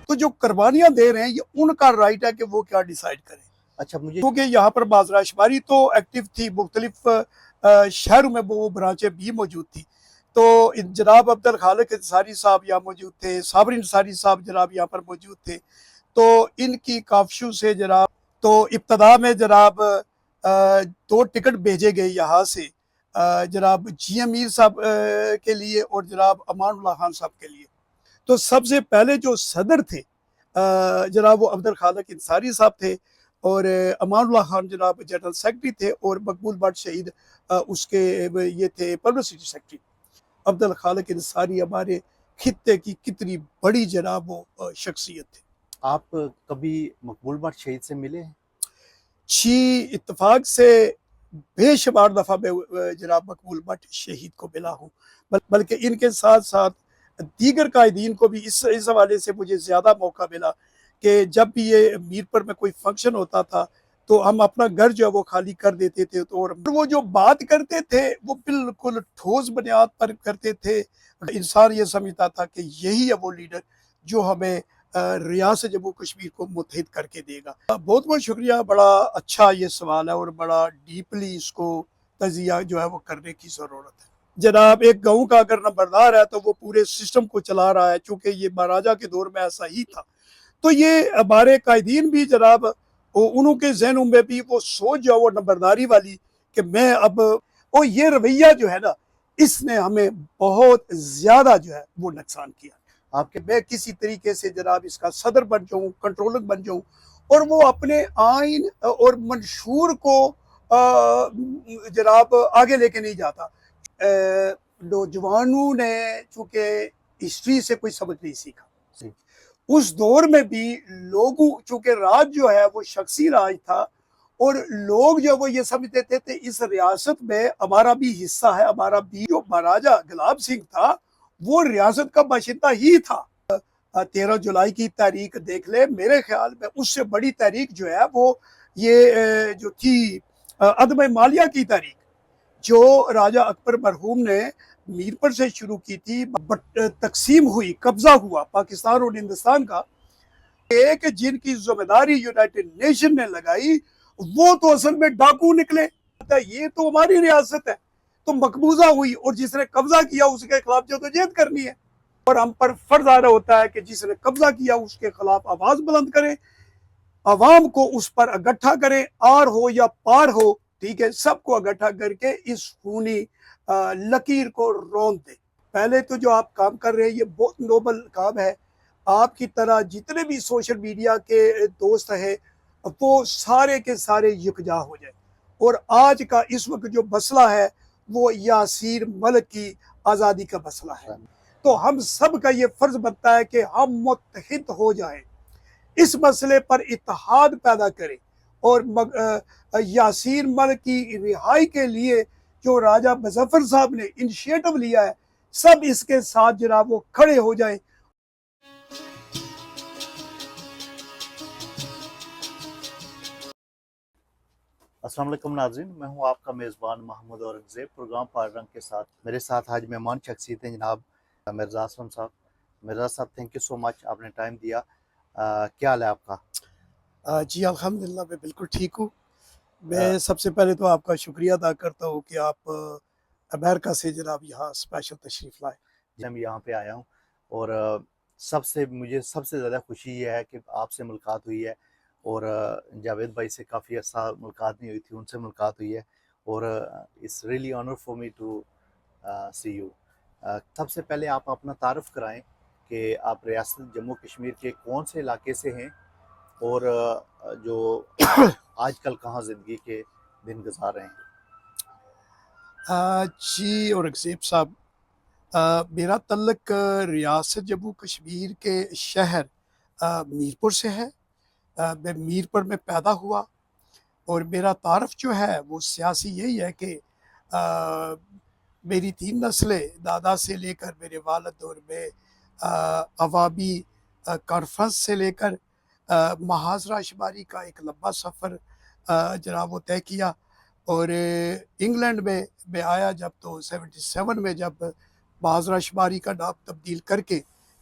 تو جو قربانیاں دے رہے ہیں یہ ان کا رائٹ ہے کہ وہ کیا ڈیسائیڈ کریں. اچھا مجھے کیونکہ یہاں پر بازرہ شماری تو ایکٹیو تھی، مختلف شہروں میں وہ برانچیں بھی موجود تھی. تو جناب عبد الخالق انصاری صاحب یہاں موجود تھے، صابر انصاری صاحب جناب یہاں پر موجود تھے. تو ان کی کاوشوں سے جناب تو ابتدا میں جناب 2 ٹکٹ بھیجے گئے یہاں سے جناب جی امیر صاحب کے لیے اور جناب امان اللہ خان صاحب کے لیے. تو سب سے پہلے جو صدر تھے جناب وہ عبد الخالق انصاری صاحب تھے، اور امان اللہ خان جناب جنرل سیکرٹری تھے، اور مقبول بٹ شہید اس کے یہ تھے پبلسٹی سیکرٹری. عبد الخالق انصاری ہمارے خطے کی کتنی بڑی جناب وہ شخصیت تھے. آپ کبھی مقبول بٹ شہید سے ملے ہیں؟ جی اتفاق سے بے شمار دفعہ میں جناب مقبول بٹ شہید کو ملا ہوں، بلکہ ان کے ساتھ ساتھ دیگر قائدین کو بھی اس حوالے سے مجھے زیادہ موقع ملا کہ جب بھی یہ میرپور میں کوئی فنکشن ہوتا تھا تو ہم اپنا گھر جو ہے وہ خالی کر دیتے تھے. اور وہ جو بات کرتے تھے وہ بالکل ٹھوس بنیاد پر کرتے تھے. انسان یہ سمجھتا تھا کہ یہی ہے وہ لیڈر جو ہمیں ریاست جموں کشمیر کو متحد کر کے دے گا. بہت بہت شکریہ، بڑا اچھا یہ سوال ہے اور بڑا ڈیپلی اس کو تجزیہ جو ہے وہ کرنے کی ضرورت ہے. جناب ایک گاؤں کا اگر نمبردار ہے تو وہ پورے سسٹم کو چلا رہا ہے، چونکہ یہ مہاراجہ کے دور میں ایسا ہی تھا. تو یہ ہمارے قائدین بھی جناب انہوں کے ذہنوں میں بھی وہ سوچ جو وہ نمبرداری والی کہ میں اب اور یہ رویہ جو ہے نا اس نے ہمیں بہت زیادہ جو ہے وہ نقصان کیا. آپ کہ میں کسی طریقے سے جناب اس کا صدر بن جاؤں، کنٹرولر بن جاؤں، اور وہ اپنے آئین اور منشور کو جناب آگے لے کے نہیں جاتا. نوجوانوں نے چونکہ ہسٹری سے کوئی سبق نہیں سیکھا. اس دور میں بھی لوگوں چونکہ راج جو ہے وہ شخصی راج تھا، اور لوگ جو وہ یہ سمجھتے تھے کہ اس ریاست میں ہمارا بھی حصہ ہے. ہمارا بھی جو مہاراجہ گلاب سنگھ تھا وہ ریاست کا باشندہ ہی تھا. 13 جولائی کی تاریخ دیکھ لے، میرے خیال میں اس سے بڑی تاریخ جو ہے وہ یہ جو تھی عدم مالیہ کی تاریخ، جو راجہ اکبر مرحوم نے میرپور سے شروع کی تھی، تقسیم ہوئی، قبضہ ہوا پاکستان اور ہندوستان کا، ایک جن کی ذمہ داری یونائٹڈ نیشن نے لگائی وہ تو اصل میں ڈاکو نکلے. یہ تو ہماری ریاست ہے تو مقبوضہ ہوئی، اور جس نے قبضہ کیا اس کے خلاف جدوجہد کرنی ہے، اور ہم پر فرض عائد ہوتا ہے کہ جس نے قبضہ کیا اس کے خلاف آواز بلند کریں، عوام کو اس پر اکٹھا کریں، آر ہو یا پار ہو، ٹھیک ہے، سب کو اکٹھا کر کے اس خونی لکیر کو روند دیں. پہلے تو جو آپ کام کر رہے ہیں یہ بہت نوبل کام ہے. آپ کی طرح جتنے بھی سوشل میڈیا کے دوست ہیں وہ سارے کے سارے یکجا ہو جائیں، اور آج کا اس وقت جو مسئلہ ہے وہ یاسیر ملک کی آزادی کا مسئلہ ہے. تو ہم سب کا یہ فرض بنتا ہے کہ ہم متحد ہو جائیں، اس مسئلے پر اتحاد پیدا کریں، اور یاسیر ملک کی رہائی کے لیے جو راجہ مظفر صاحب نے انیشیٹو لیا ہے سب اس کے ساتھ جناب وہ کھڑے ہو جائیں. السلام علیکم ناظرین، میں ہوں آپ کا میزبان محمد اورنگزیب، پروگرام پار رنگ کے ساتھ میرے ساتھ آج مہمان شخصیت ہیں جناب مرزا اسلم صاحب. مرزا صاحب تھینک یو سو مچ، آپ نے ٹائم دیا. کیا حال ہے آپ کا؟ جی الحمدللہ میں بالکل ٹھیک ہوں. میں سب سے پہلے تو آپ کا شکریہ ادا کرتا ہوں کہ آپ امریکہ سے جناب یہاں اسپیشل تشریف لائے. میں یہاں پہ آیا ہوں، اور مجھے سب سے زیادہ خوشی یہ ہے کہ آپ سے ملاقات ہوئی ہے، اور جاوید بھائی سے کافی عرصہ ملاقات نہیں ہوئی تھی، ان سے ملاقات ہوئی ہے، اور it's really honour for me to see you. سب سے پہلے آپ اپنا تعارف کرائیں کہ آپ ریاست جموں کشمیر کے کون سے علاقے سے ہیں، اور جو آج کل کہاں زندگی کے دن گزار رہے ہیں. جی اورنگزیب صاحب، میرا تعلق ریاست جموں کشمیر کے شہر میرپور سے ہے. میں میرپور میں پیدا ہوا، اور میرا تعارف جو ہے وہ سیاسی یہی ہے کہ میری 3 نسلیں دادا سے لے کر میرے والد، اور میں عوامی کانفرنس سے لے کر محاذرہ شماری کا ایک لمبا سفر جناب وہ طے کیا. اور انگلینڈ میں آیا جب تو 77 میں جب محاذرہ شماری کا نام تبدیل کر کے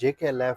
JKLF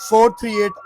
438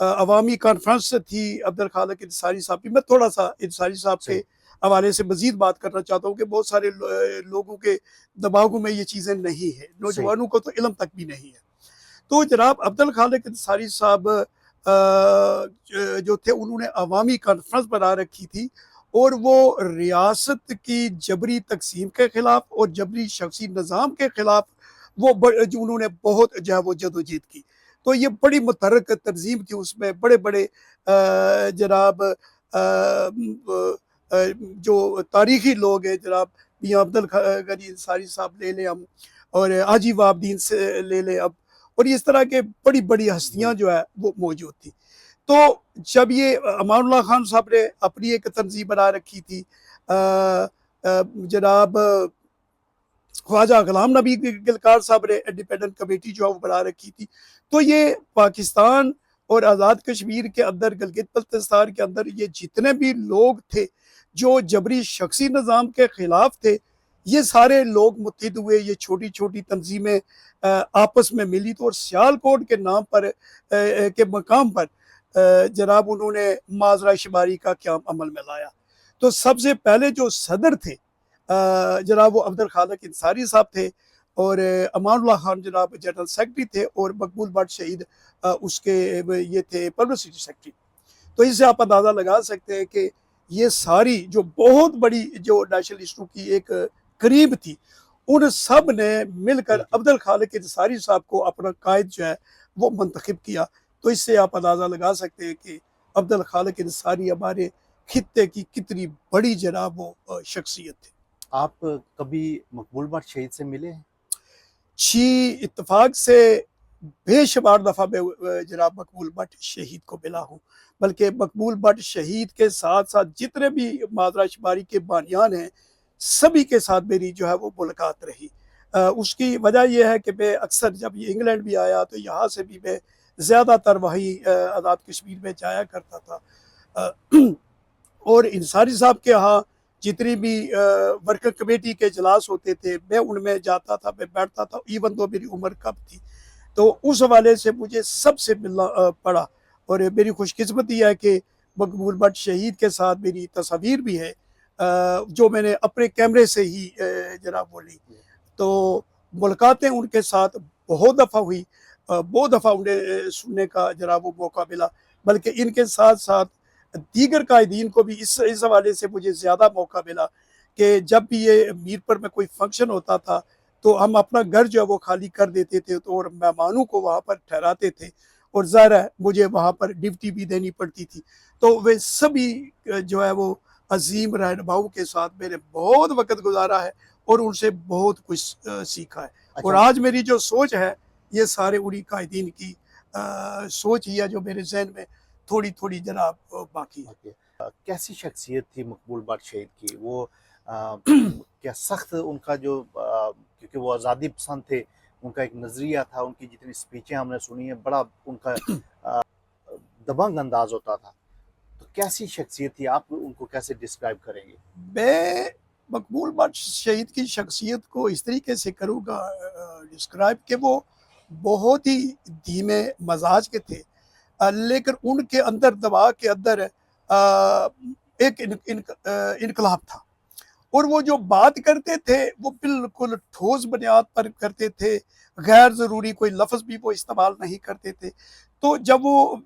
عوامی کانفرنس تھی عبد الخالق انصاری صاحب کی. میں تھوڑا سا انصاری صاحب کے حوالے سے مزید بات کرنا چاہتا ہوں کہ بہت سارے لوگوں کے دماغوں میں یہ چیزیں نہیں ہیں, نوجوانوں کو تو علم تک بھی نہیں ہے. تو جناب عبد الخالق انصاری صاحب جو تھے انہوں نے عوامی کانفرنس بنا رکھی تھی, اور وہ ریاست کی جبری تقسیم کے خلاف اور جبری شخصی نظام کے خلاف وہ جو انہوں نے بہت جو ہے وہ جدوجہد کی. تو یہ بڑی متحرک تنظیم تھی, اس میں بڑے بڑے جناب جو تاریخی لوگ ہیں, جناب میاں عبد الغنی انصاری صاحب لے لیں ہم, اور حاجی وہاب الدین سے لے لیں اب, اور اس طرح کے بڑی بڑی ہستیاں جو ہے وہ موجود تھی. تو جب یہ امان اللہ خان صاحب نے اپنی ایک تنظیم بنا رکھی تھی, جناب خواجہ غلام نبی گلکار صاحب نے انڈیپینڈنٹ کمیٹی جو ہے وہ بنا رکھی تھی. تو یہ پاکستان اور آزاد کشمیر کے اندر, گلگت بلتستان کے اندر یہ جتنے بھی لوگ تھے جو جبری شخصی نظام کے خلاف تھے, یہ سارے لوگ متحد ہوئے. یہ چھوٹی چھوٹی تنظیمیں آپس میں ملی تو, اور سیالکوٹ کے نام پر کے مقام پر جناب انہوں نے معذرہ شماری کا قیام عمل میں لایا. تو سب سے پہلے جو صدر تھے جناب وہ عبد الخالق انصاری صاحب تھے, اور امان اللہ خان جناب جنرل سیکرٹری تھے, اور مقبول بٹ شہید اس کے یہ تھے پبلسٹی سیکرٹری. تو اس سے آپ اندازہ لگا سکتے ہیں کہ یہ ساری جو بہت بڑی جو نیشنلسٹوں کی ایک قریب تھی, ان سب نے مل کر عبد الخالق انصاری صاحب کو اپنا قائد جو ہے وہ منتخب کیا. تو اس سے آپ اندازہ لگا سکتے ہیں کہ عبد الخالق انصاری ہمارے خطے کی کتنی بڑی جناب وہ شخصیت تھی. آپ کبھی مقبول بٹ شہید سے ملے ہیں؟ جی, اتفاق سے بے شمار دفعہ میں جناب مقبول بٹ شہید کو ملا ہوں, بلکہ مقبول بٹ شہید کے ساتھ ساتھ جتنے بھی معذرہ شماری کے بانیان ہیں سبھی کے ساتھ میری جو ہے وہ ملاقات رہی. اس کی وجہ یہ ہے کہ میں اکثر جب یہ انگلینڈ بھی آیا تو یہاں سے بھی میں زیادہ تر وہی آزاد کشمیر میں جایا کرتا تھا, اور انصاری صاحب کے ہاں جتنی بھی ورکنگ کمیٹی کے اجلاس ہوتے تھے میں ان میں جاتا تھا, میں بیٹھتا تھا, ایون تو میری عمر کم تھی. تو اس حوالے سے مجھے سب سے ملنا پڑا, اور میری خوش قسمتی ہے کہ مقبول بٹ شہید کے ساتھ میری تصاویر بھی ہے جو میں نے اپنے کیمرے سے ہی جناب وہ لی. تو ملاقاتیں ان کے ساتھ بہت دفعہ ہوئی, بہت دفعہ انہیں سننے کا جناب وہ موقع ملا, بلکہ ان کے ساتھ ساتھ دیگر قائدین کو بھی اس حوالے سے مجھے زیادہ موقع ملا کہ جب بھی یہ میر پر میں کوئی فنکشن ہوتا تھا تو ہم اپنا گھر جو ہے وہ خالی کر دیتے تھے, تو اور مہمانوں کو وہاں پر ٹھہراتے تھے, اور ظاہر ہے مجھے وہاں پر ڈیوٹی بھی دینی پڑتی تھی. تو وہ سبھی جو ہے وہ عظیم رہنماؤں کے ساتھ میں نے بہت وقت گزارا ہے, اور ان سے بہت کچھ سیکھا ہے. اور آج میری جو سوچ ہے یہ سارے انہی قائدین کی سوچ ہی ہے جو میرے ذہن میں تھوڑی تھوڑی جناب باقی ہے. کیسی شخصیت تھی مقبول بٹ شہید کی؟ وہ کیا سخت ان کا جو کیونکہ وہ آزادی پسند تھے, ان کا ایک نظریہ تھا, ان کی جتنی سپیچیں ہم نے سنی ہیں بڑا ان کا دبنگ انداز ہوتا تھا, تو کیسی شخصیت تھی, آپ ان کو کیسے ڈسکرائب کریں گے؟ میں مقبول بٹ شہید کی شخصیت کو اس طریقے سے کروں گا ڈسکرائب کہ وہ بہت ہی دھیمے مزاج کے تھے, لیکن ان کے اندر دماغ کے اندر ایک انقلاب تھا, اور وہ جو بات کرتے تھے وہ بالکل ٹھوس بنیاد پر کرتے تھے, غیر ضروری کوئی لفظ بھی وہ استعمال نہیں کرتے تھے. تو جب وہ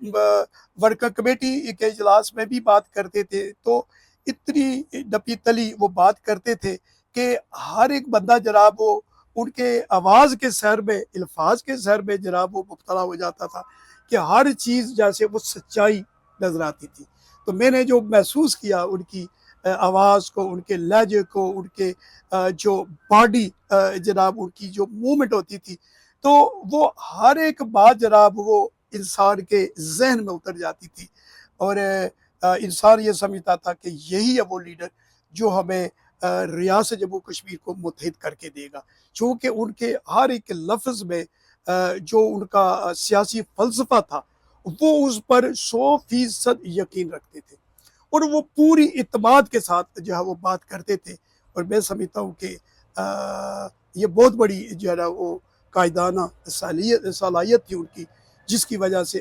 ورکنگ کمیٹی کے اجلاس میں بھی بات کرتے تھے تو اتنی ڈپی تلی وہ بات کرتے تھے کہ ہر ایک بندہ جناب وہ ان کے آواز کے سحر میں, الفاظ کے سحر میں جناب وہ مبتلا ہو جاتا تھا کہ ہر چیز جیسے وہ سچائی نظر آتی تھی. تو میں نے جو محسوس کیا ان کی آواز کو, ان کے لہجے کو, ان کے جو باڈی جناب ان کی جو موومنٹ ہوتی تھی, تو وہ ہر ایک بات جناب وہ انسان کے ذہن میں اتر جاتی تھی, اور انسان یہ سمجھتا تھا کہ یہی ہے وہ لیڈر جو ہمیں ریاست جموں کشمیر کو متحد کر کے دے گا, چونکہ ان کے ہر ایک لفظ میں جو ان کا سیاسی فلسفہ تھا وہ اس پر 100% یقین رکھتے تھے, اور وہ پوری اعتماد کے ساتھ جو ہے وہ بات کرتے تھے. اور میں سمجھتا ہوں کہ یہ بہت بڑی جو ہے نا وہ قائدانہ صلاحیت تھی ان کی, جس کی وجہ سے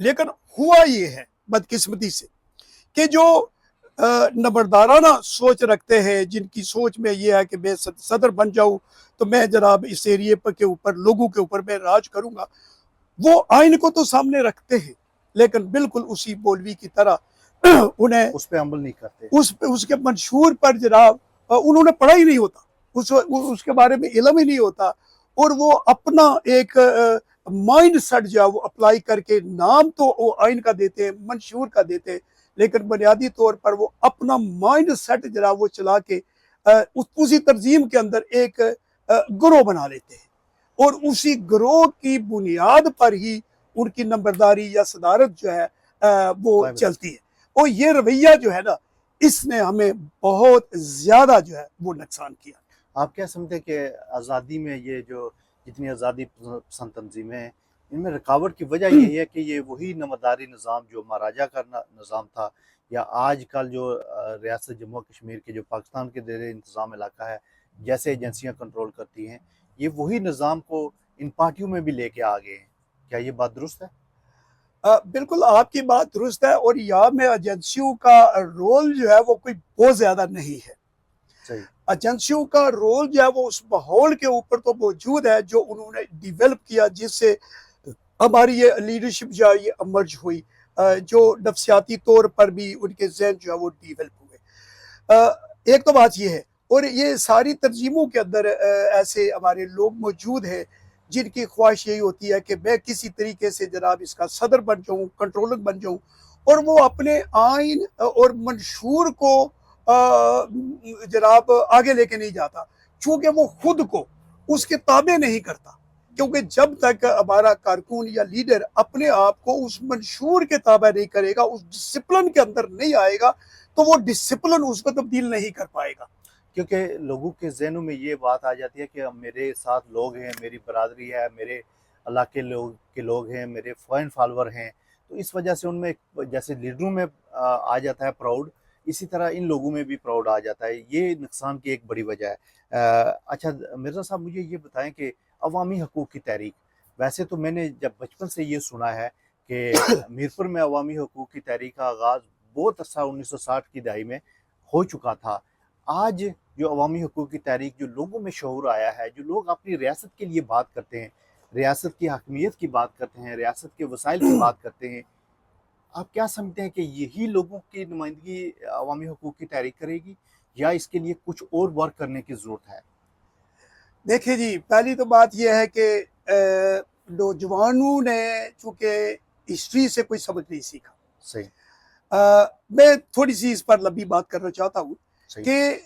لیکن ہوا یہ ہے بدقسمتی سے کہ جو نبردارانہ سوچ رکھتے ہیں، جن کی سوچ میں یہ ہے کہ میں صدر بن جاؤں تو میں جناب اس ایریے کے اوپر لوگوں کے اوپر میں راج کروں گا، وہ آئین کو تو سامنے رکھتے ہیں لیکن بالکل اسی مولوی کی طرح انہیں اس پہ عمل نہیں کرتے، اس کے منشور پر جناب انہوں نے پڑھا ہی نہیں ہوتا، اس کے بارے میں علم ہی نہیں ہوتا، اور وہ اپنا ایک مائنڈ سیٹ جو ہے وہ اپلائی کر کے نام تو وہ آئین کا دیتے ہیں، منشور کا دیتے ہیں، لیکن بنیادی طور پر وہ اپنا مائنڈ سیٹ جناب وہ چلا کے اسی تنظیم کے اندر ایک گروہ بنا لیتے ہیں، اور اسی گروہ کی بنیاد پر ہی ان کی نمبرداری یا صدارت جو ہے وہ چلتی ہے، اور یہ رویہ جو ہے نا اس نے ہمیں بہت زیادہ جو ہے وہ نقصان کیا۔ آپ کیا سمجھتے ہیں کہ آزادی میں یہ جو جتنی آزادی پسند تنظیمیں ہیں ان میں رکاوٹ کی وجہ یہی ہے کہ یہ وہی نمبرداری نظام جو مہاراجہ کا نظام تھا، یا آج کل جو ریاست جموں کشمیر کے جو پاکستان کے زیر انتظام علاقہ ہے جیسے ایجنسیاں کنٹرول کرتی ہیں، یہ وہی نظام کو ان پارٹیوں میں بھی لے کے آ گئے ہیں؟ کیا یہ بات درست ہے؟ بالکل آپ کی بات درست ہے، اور یہاں میں ایجنسیوں کا رول جو ہے وہ کوئی بہت زیادہ نہیں ہے۔ صحیح، ایجنسیوں کا رول جو ہے وہ اس ماحول کے اوپر تو موجود ہے جو انہوں نے ڈیولپ کیا، جس سے ہماری یہ لیڈرشپ جو ہے یہ امرج ہوئی، جو نفسیاتی طور پر بھی ان کے ذہن جو ہے وہ ڈیولپ ہوئے۔ ایک تو بات یہ ہے، اور یہ ساری تنظیموں کے اندر ایسے ہمارے لوگ موجود ہیں جن کی خواہش یہی ہوتی ہے کہ میں کسی طریقے سے جناب اس کا صدر بن جاؤں، کنٹرولر بن جاؤں، اور وہ اپنے آئین اور منشور کو جناب آگے لے کے نہیں جاتا، چونکہ وہ خود کو اس کے تابع نہیں کرتا، کیونکہ جب تک ہمارا کارکن یا لیڈر اپنے آپ کو اس منشور کے تابع نہیں کرے گا، اس ڈسپلن کے اندر نہیں آئے گا، تو وہ ڈسپلن اس کو تبدیل نہیں کر پائے گا۔ کیونکہ لوگوں کے ذہنوں میں یہ بات آ جاتی ہے کہ میرے ساتھ لوگ ہیں، میری برادری ہے، میرے علاقے کے لوگ ہیں، میرے فین فالور ہیں، تو اس وجہ سے ان میں جیسے لیڈروں میں آ جاتا ہے پراؤڈ، اسی طرح ان لوگوں میں بھی پراؤڈ آ جاتا ہے۔ یہ نقصان کی ایک بڑی وجہ ہے۔ اچھا مرزا صاحب، مجھے یہ بتائیں کہ عوامی حقوق کی تحریک، ویسے تو میں نے جب بچپن سے یہ سنا ہے کہ میرپور میں عوامی حقوق کی تحریک کا آغاز بہت عرصہ 1960 کی دہائی میں ہو چکا تھا۔ آج جو عوامی حقوق کی تحریک، جو لوگوں میں شعور آیا ہے، جو لوگ اپنی ریاست کے لیے بات کرتے ہیں، ریاست کی حاکمیت کی بات کرتے ہیں، ریاست کے وسائل کی بات کرتے ہیں، آپ کیا سمجھتے ہیں کہ یہی لوگوں کی نمائندگی عوامی حقوق کی تحریک کرے گی، یا اس کے لیے کچھ اور ورک کرنے کی ضرورت ہے؟ دیکھیں جی، پہلی تو بات یہ ہے کہ نوجوانوں نے چونکہ ہسٹری سے کوئی سبق نہیں سیکھا۔ صحیح، میں تھوڑی سی اس پر لمبی بات کرنا چاہتا ہوں صحیح، کہ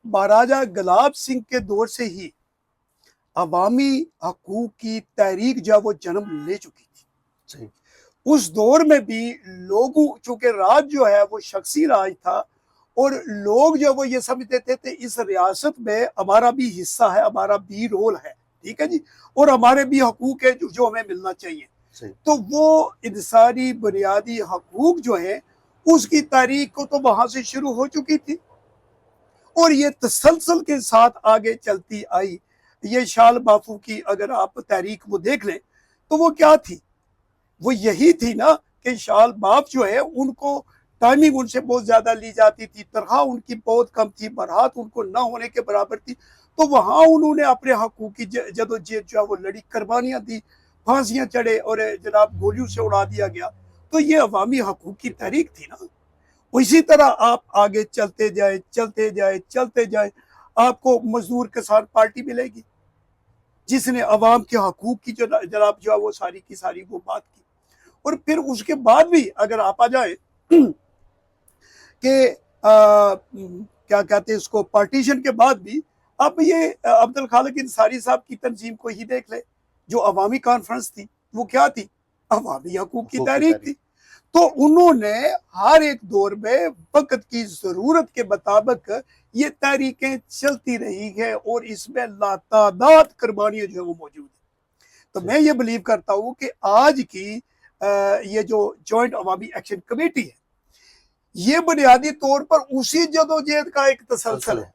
مہاراجہ گلاب سنگھ کے دور سے ہی عوامی حقوق کی تحریک جو ہے وہ جنم لے چکی تھی۔ صحیح، اس دور میں بھی لوگوں، چونکہ راج جو ہے وہ شخصی راج تھا، اور لوگ جو وہ یہ سمجھتے تھے اس ریاست میں ہمارا بھی حصہ ہے، ہمارا بھی رول ہے، ٹھیک ہے جی، اور ہمارے بھی حقوق ہے جو ہمیں ملنا چاہیے۔ صحیح، تو وہ انسانی بنیادی حقوق جو ہیں اس کی تحریک کو تو وہاں سے شروع ہو چکی تھی، اور یہ تسلسل کے ساتھ آگے چلتی آئی۔ یہ شال بافو کی اگر آپ تحریک وہ دیکھ لیں تو وہ کیا تھی؟ وہ یہی تھی نا کہ شال باف جو ہے ان کو ٹائمنگ ان سے بہت زیادہ لی جاتی تھی، تنخواہ ان کی بہت کم تھی، برات ان کو نہ ہونے کے برابر تھی، تو وہاں انہوں نے اپنے حقوق کی جدوجہد جو ہے وہ لڑی، قربانیاں دی، پھانسیاں چڑھے، اور جناب گولیوں سے اڑا دیا گیا۔ تو یہ عوامی حقوق کی تحریک تھی نا۔ اسی طرح آپ آگے چلتے جائیں چلتے جائیں چلتے جائیں، آپ کو مزدور کسان پارٹی ملے گی جس نے عوام کے حقوق کی جناب جو ہے وہ ساری کی ساری وہ بات کی۔ اور پھر اس کے بعد بھی اگر آپ آ جائیں کہ کیا کہتے ہیں اس کو، پارٹیشن کے بعد بھی اب یہ عبد الخالق انصاری صاحب کی تنظیم کو ہی دیکھ لیں، جو عوامی کانفرنس تھی وہ کیا تھی؟ عوامی حقوق کی تحریک تھی۔ تو انہوں نے ہر ایک دور میں وقت کی ضرورت کے مطابق یہ تحریکیں چلتی رہی ہیں، اور اس میں لاتعداد قربانیاں جو ہے وہ موجود ہیں۔ تو میں یہ بلیو کرتا ہوں کہ آج کی یہ جو جوائنٹ عوامی ایکشن کمیٹی ہے، یہ بنیادی طور پر اسی جدوجہد کا ایک تسلسل ہے۔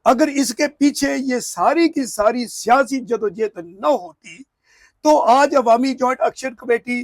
اگر اس کے پیچھے یہ ساری کی ساری سیاسی جدوجہد نہ ہوتی تو آج عوامی جوائنٹ ایکشن کمیٹی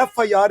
FIR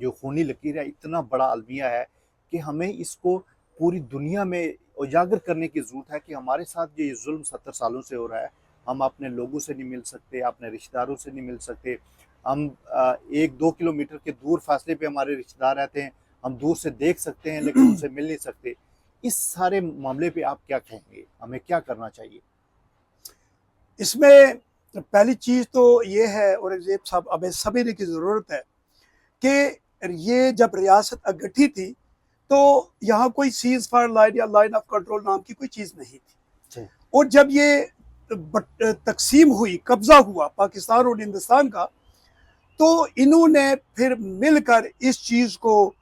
جو خونی لکیر ہے اتنا بڑا المیہ ہے کہ ہمیں اس کو پوری دنیا میں اجاگر کرنے کی ضرورت ہے کہ ہمارے ساتھ جو یہ ظلم 70 سالوں سے ہو رہا ہے، ہم اپنے لوگوں سے نہیں مل سکتے، اپنے رشتہ داروں سے نہیں مل سکتے، ہم 1-2 کلومیٹر کے دور فاصلے پہ ہمارے رشتہ دار رہتے ہیں، ہم دور سے دیکھ سکتے ہیں لیکن ان سے مل نہیں سکتے. اس سارے معاملے پہ آپ کیا کہیں گے؟ ہمیں کیا کرنا چاہیے؟ اس میں پہلی چیز تو یہ ہے اورنگزیب صاحب، ہمیں سمجھنے کی ضرورت ہے کہ یہ جب ریاست اگٹھی تھی تو یہاں کوئی سیز فائر لائن یا لائن آف کنٹرول نام کی کوئی چیز نہیں تھی. اور جب یہ تقسیم ہوئی، قبضہ ہوا پاکستان اور ہندوستان کا، تو انہوں نے پھر مل کر اس چیز کو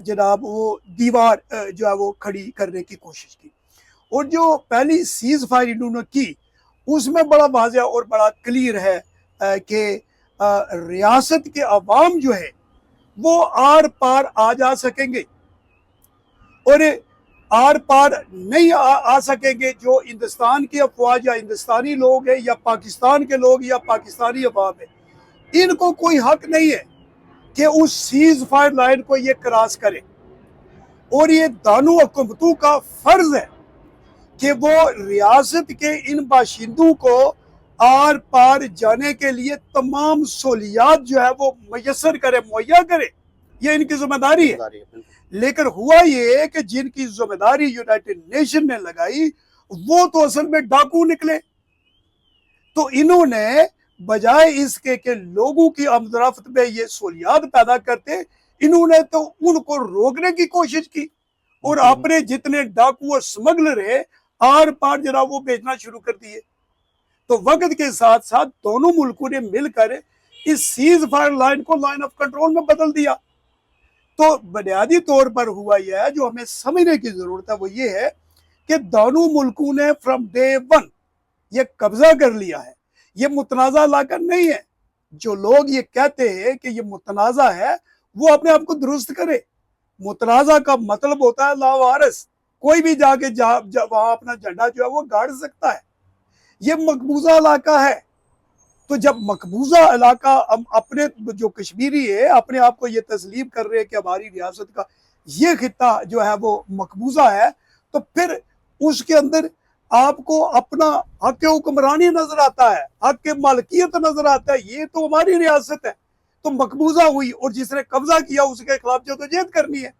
جناب وہ دیوار جو ہے وہ کھڑی کرنے کی کوشش کی. اور جو پہلی سیز فائر انہوں نے کی اس میں بڑا واضح اور بڑا کلیئر ہے کہ ریاست کے عوام جو ہے وہ آر پار آ جا سکیں گے، اور آر پار نہیں آ سکیں گے جو ہندوستان کی افواج یا ہندوستانی لوگ ہیں یا پاکستان کے لوگ یا پاکستانی عوام ہیں. ان کو کوئی حق نہیں ہے کہ اس سیز فائر لائن کو یہ کراس کرے. اور یہ دانوں حکومتوں کا فرض ہے کہ وہ ریاست کے ان باشندوں کو آر پار جانے کے لیے تمام سہولیات جو ہے وہ میسر کرے، مہیا کرے. یہ ان کی ذمہ داری ہے. لیکن ہوا یہ کہ جن کی ذمہ داری یونائٹڈ نیشن نے لگائی وہ تو اصل میں ڈاکو نکلے. تو انہوں نے بجائے اس کے کہ لوگوں کی آمد و رفت میں یہ سہولیات پیدا کرتے، انہوں نے تو ان کو روکنے کی کوشش کی اور اپنے جتنے ڈاکو اور سمگلر ہیں آر پار جناب وہ بیچنا شروع کر دیے. تو وقت کے ساتھ ساتھ دونوں ملکوں نے مل کر اس سیز فائر لائن کو لائن آف کنٹرول میں بدل دیا. تو بنیادی طور پر ہوا یہ ہے، جو ہمیں سمجھنے کی ضرورت ہے وہ یہ ہے کہ دونوں ملکوں نے فرام ڈے ون یہ قبضہ کر لیا ہے. یہ متنازع علاقہ نہیں ہے. جو لوگ یہ کہتے ہیں کہ یہ متنازع ہے وہ اپنے آپ کو درست کرے. متنازع کا مطلب ہوتا ہے لاوارث، کوئی بھی جا کے وہاں اپنا جھنڈا جو ہے وہ گاڑ سکتا ہے. یہ مقبوضہ علاقہ ہے. تو جب مقبوضہ علاقہ ہم اپنے جو کشمیری ہے اپنے آپ کو یہ تسلیم کر رہے ہیں کہ ہماری ریاست کا یہ خطہ جو ہے وہ مقبوضہ ہے، تو پھر اس کے اندر آپ کو اپنا حق حکمرانی نظر آتا ہے، حق مالکیت نظر آتا ہے. یہ تو ہماری ریاست ہے، تو مقبوضہ ہوئی اور جس نے قبضہ کیا اس کے خلاف جدوجہد کرنی ہے.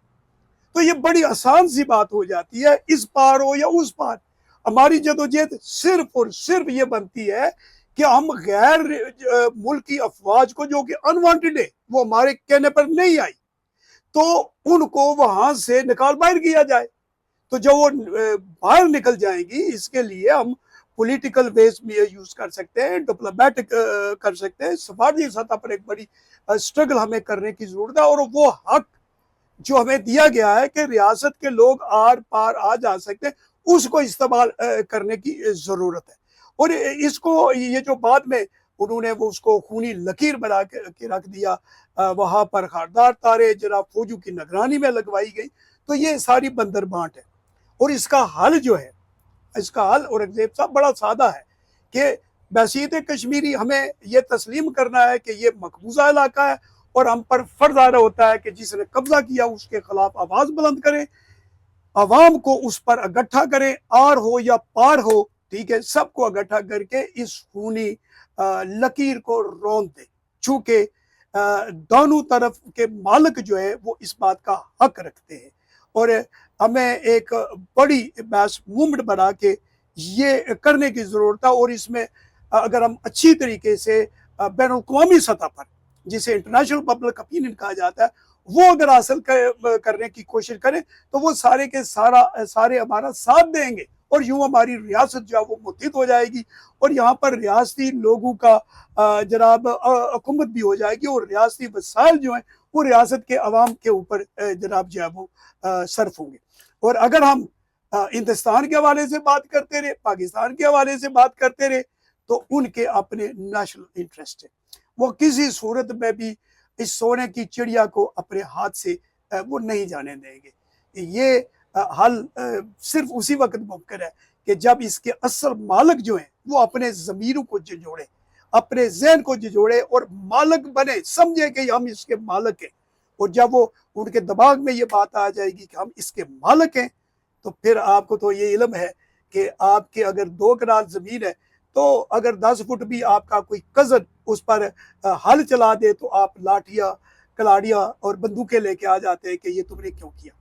تو یہ بڑی آسان سی بات ہو جاتی ہے، اس پار ہو یا اس پار. ہماری جدوجہد صرف اور صرف یہ بنتی ہے کہ ہم غیر ملکی افواج کو جو کہ انوانٹڈ ہے، وہ ہمارے کہنے پر نہیں آئی، تو ان کو وہاں سے نکال باہر کیا جائے. تو جو وہ باہر نکل جائیں گی اس کے لیے ہم پولیٹیکل ویز میں یوز کر سکتے ہیں، ڈپلومیٹک کر سکتے ہیں. سفارتی سطح پر ایک بڑی سٹرگل ہمیں کرنے کی ضرورت ہے. اور وہ حق جو ہمیں دیا گیا ہے کہ ریاست کے لوگ آر پار آ جا سکتے ہیں، اس کو استعمال کرنے کی ضرورت ہے. اور اس کو یہ جو بعد میں انہوں نے وہ اس کو خونی لکیر بنا کے رکھ دیا، وہاں پر خاردار تارے جناب فوجوں کی نگرانی میں لگوائی گئی، تو یہ ساری بندر بانٹ ہے. اور اس کا حل جو ہے، اس کا حل اورنگزیب صاحب بڑا سادہ ہے کہ بحیثیت کشمیری ہمیں یہ تسلیم کرنا ہے کہ یہ مقبوضہ علاقہ ہے اور ہم پر فرض عائد ہوتا ہے کہ جس نے قبضہ کیا اس کے خلاف آواز بلند کریں، عوام کو اس پر اکٹھا کریں، آر ہو یا پار ہو، ٹھیک ہے، سب کو اکٹھا کر کے اس خونی لکیر کو روند دیں. چونکہ دونوں طرف کے مالک جو ہے وہ اس بات کا حق رکھتے ہیں. اور ہمیں ایک بڑی میس موومنٹ بنا کے یہ کرنے کی ضرورت ہے. اور اس میں اگر ہم اچھی طریقے سے بین الاقوامی سطح پر جسے انٹرنیشنل پبلک اپینین کہا جاتا ہے وہ اگر حاصل کرنے کی کوشش کریں تو وہ سارے کے سارے ہمارا ساتھ دیں گے، اور یوں ہماری ریاست جو ہے وہ متحد ہو جائے گی. اور یہاں پر ریاستی لوگوں کا جناب حکومت بھی ہو جائے گی، اور ریاستی وسائل جو ہیں وہ ریاست کے عوام کے اوپر جناب جو ہے وہ صرف ہوں گے. اور اگر ہم ہندوستان کے حوالے سے بات کرتے رہے، پاکستان کے حوالے سے بات کرتے رہے، تو ان کے اپنے نیشنل انٹرسٹ ہے، وہ کسی صورت میں بھی اس سونے کی چڑیا کو اپنے ہاتھ سے وہ نہیں جانے دیں گے. یہ حل صرف اسی وقت ممکن ہے کہ جب اس کے اصل مالک جو ہیں وہ اپنے ضمیروں کو جھنجھوڑے، اپنے ذہن کو جھنجھوڑے اور مالک بنے، سمجھے کہ ہم اس کے مالک ہیں. اور جب وہ ان کے دماغ میں یہ بات آ جائے گی کہ ہم اس کے مالک ہیں، تو پھر آپ کو تو یہ علم ہے کہ آپ کے اگر 2 کنال زمین ہے تو اگر 10 فٹ بھی آپ کا کوئی کزن اس پر ہل چلا دے تو آپ لاٹھیاں کلاڑیاں اور بندوقیں لے کے آ جاتے ہیں کہ یہ تم نے کیوں کیا،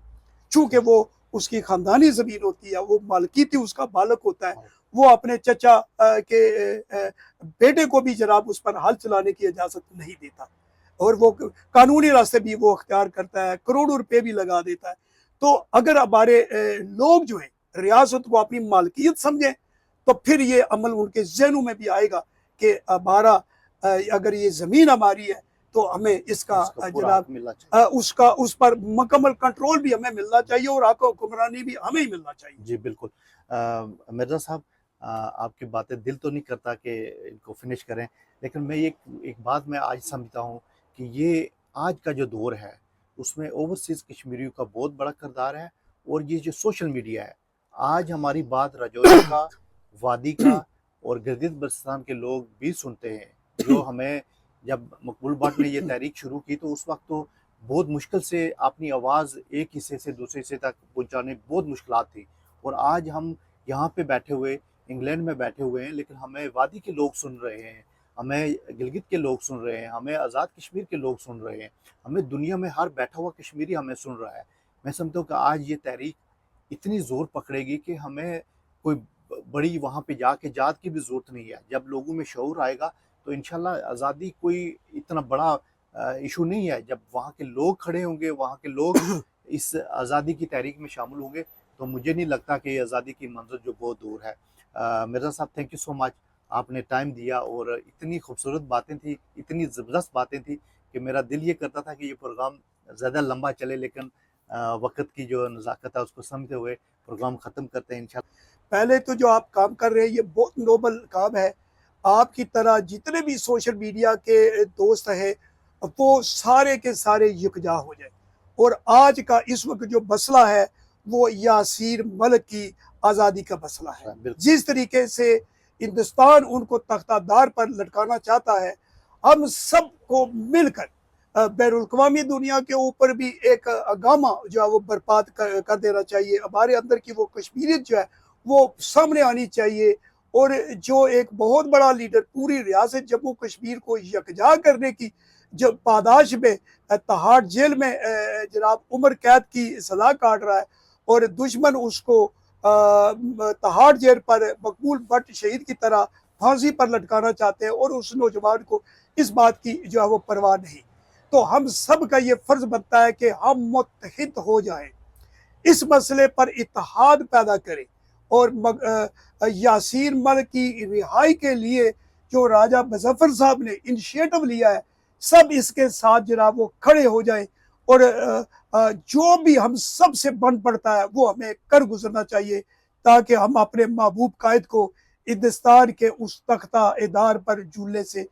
چونکہ وہ اس کی خاندانی زمین ہوتی ہے، وہ مالکیتی اس کا مالک ہوتا ہے، وہ اپنے چچا کے بیٹے کو بھی جناب اس پر ہل چلانے کی اجازت نہیں دیتا، اور وہ قانونی راستے بھی وہ اختیار کرتا ہے، کروڑوں روپے بھی لگا دیتا ہے۔ تو اگر ہمارے لوگ جو ہیں ریاست کو اپنی مالکیت سمجھیں تو پھر یہ عمل ان کے ذہنوں میں بھی آئے گا کہ ہمارا اگر یہ زمین ہماری ہے تو ہمیں اس کا اس کا پورا جناب حق ملنا چاہیے۔ اس پر مکمل کنٹرول بھی ہمیں ملنا چاہیے اور حق و حکمرانی بھی ہمیں ہی ملنا چاہیے۔ جی بالکل۔ مرزا صاحب، آپ کی باتیں دل تو نہیں کرتا کہ ان کو فنش کریں، لیکن میں ایک بات میں آج سمجھتا ہوں کہ یہ آج کا جو دور ہے اس میں اوورسیز کشمیریوں کا بہت بڑا کردار ہے، اور یہ جو سوشل میڈیا ہے، آج ہماری بات راجوری کا، وادی کا اور گلگت بلتستان کے لوگ بھی سنتے ہیں، جو ہمیں جب مقبول بٹ نے یہ تحریک شروع کی تو اس وقت تو بہت مشکل سے اپنی آواز ایک حصے سے دوسرے حصے تک پہنچانے بہت مشکلات تھی، اور آج ہم یہاں پہ بیٹھے ہوئے انگلینڈ میں بیٹھے ہوئے ہیں لیکن ہمیں وادی کے لوگ سن رہے ہیں، ہمیں گلگت کے لوگ سن رہے ہیں، ہمیں آزاد کشمیر کے لوگ سن رہے ہیں، ہمیں دنیا میں ہر بیٹھا ہوا کشمیری ہمیں سن رہا ہے۔ میں سمجھتا ہوں کہ آج یہ تحریک اتنی زور پکڑے گی کہ ہمیں کوئی بڑی وہاں پہ جا کے جات کی بھی ضرورت نہیں ہے۔ جب لوگوں میں شعور آئے گا تو انشاءاللہ آزادی کوئی اتنا بڑا ایشو نہیں ہے۔ جب وہاں کے لوگ کھڑے ہوں گے، وہاں کے لوگ اس آزادی کی تحریک میں شامل ہوں گے، تو مجھے نہیں لگتا کہ یہ آزادی کی منظر جو بہت دور ہے۔ مرزا صاحب، تھینک یو سو مچ، آپ نے ٹائم دیا اور اتنی خوبصورت باتیں تھیں، اتنی زبردست باتیں تھیں کہ میرا دل یہ کرتا تھا کہ یہ پروگرام زیادہ لمبا چلے، لیکن وقت کی جو نزاکت ہے اس کو سمجھتے ہوئے پروگرام ختم کرتے ہیں انشاءاللہ۔ پہلے تو جو آپ کام کر رہے ہیں یہ بہت نوبل کام ہے، آپ کی طرح جتنے بھی سوشل میڈیا کے دوست ہیں وہ سارے کے سارے یکجا ہو جائیں، اور آج کا اس وقت جو مسئلہ ہے وہ یاسیر ملک کی آزادی کا مسئلہ ہے۔ بالکل جس طریقے سے ہندوستان ان کو تختہ دار پر لٹکانا چاہتا ہے، ہم سب کو مل کر بین الاقوامی دنیا کے اوپر بھی ایک اگامہ جو ہے وہ برپا کر دینا چاہیے۔ ہمارے اندر کی وہ کشمیریت جو ہے وہ سامنے آنی چاہیے، اور جو ایک بہت بڑا لیڈر پوری ریاست جموں کشمیر کو یکجا کرنے کی جو پاداش میں تہاڑ جیل میں جناب عمر قید کی سزا کاٹ رہا ہے، اور دشمن اس کو تہاڑ جیل پر مقبول بٹ شہید کی طرح پھانسی پر لٹکانا چاہتے ہیں، اور اس نوجوان کو اس بات کی جو ہے وہ پرواہ نہیں۔ تو ہم سب کا یہ فرض بنتا ہے کہ ہم متحد ہو جائیں، اس مسئلے پر اتحاد پیدا کریں، اور یاسیر ملک کی رہائی کے لیے جو راجہ مظفر صاحب نے انیشیٹو لیا ہے، سب اس کے ساتھ جناب وہ کھڑے ہو جائیں، اور جو بھی ہم سب سے بن پڑتا ہے وہ ہمیں کر گزرنا چاہیے، تاکہ ہم اپنے محبوب قائد کو ہندوستان کے اس تختہ ادار پر جھولنے سے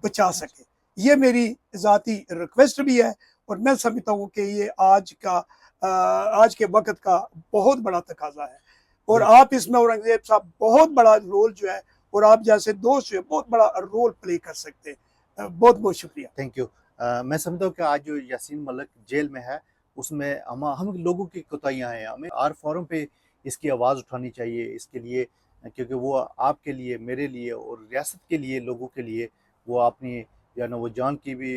بچا سکیں۔ یہ میری ذاتی ریکویسٹ بھی ہے، اور میں سمجھتا ہوں کہ یہ آج کے وقت کا بہت بڑا تقاضا ہے، اور آپ اس میں اورنگزیب صاحب بہت بڑا رول جو ہے، اور آپ جیسے دوست جو ہے بہت بڑا رول پلے کر سکتے ہیں۔ بہت بہت شکریہ۔ Thank you. میں سمجھتا ہوں کہ آج جو یاسین ملک جیل میں ہے اس میں ہم لوگوں کی کوتاہیاں ہیں، ہمیں ہر فورم پہ اس کی آواز اٹھانی چاہیے اس کے لیے، کیونکہ وہ آپ کے لیے، میرے لیے اور ریاست کے لیے، لوگوں کے لیے وہ اپنی وہ جان کی بھی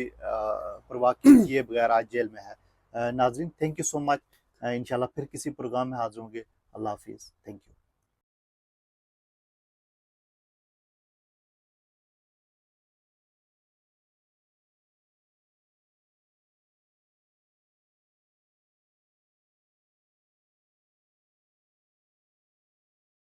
پرواہ کیے بغیر آج جیل میں ہے۔ ناظرین، تھینک یو سو مچ، انشاءاللہ پھر کسی پروگرام میں حاضر ہوں گے۔ اللہ حافظ، تھینک یو۔